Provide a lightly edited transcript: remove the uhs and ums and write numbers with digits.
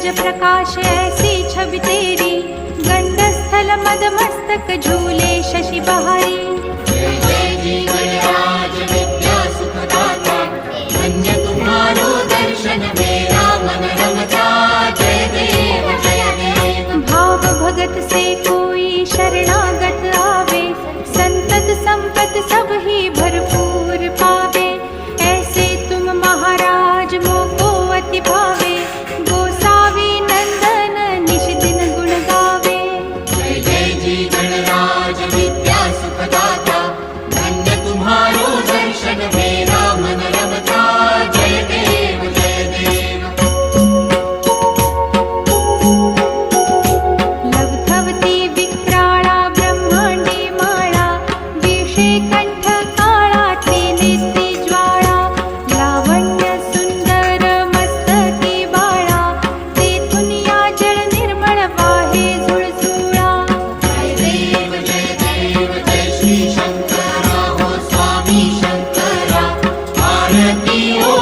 तेज प्रकाश ऐसी छवि तेरी, गंडस्थल मदमस्तक झूले शशि बहारी। जय जय जी गणराज विद्या सुखदाता, धन्य तुम्हारो दर्शन मेरा मन रमता। जय देव जय देव। भाव भगत से कोई शरणागत आवे, संतत संपत सब ही भरपूर पावे। ऐसे तुम महाराज मोको अति भावे, गोसावी नंदन निश दिन गुण गावे। जय जय जी गणराज विद्या सुखदाता, धन्य तुम्हारो दर्शन मेरा मन रमता। जय देव जय देव। लवथवती विक्राळा ब्रह्मांडी माळा, विषे कंठ काळा त्रिनेत्री ज्वाळा। लावण्य सुंदर मस्तकी बाळा, तेथून या जल निर्मळ वाहे झुळझुळा। जय देव जय श्री शंकरा हो स्वामी शंकरा, आरती ओ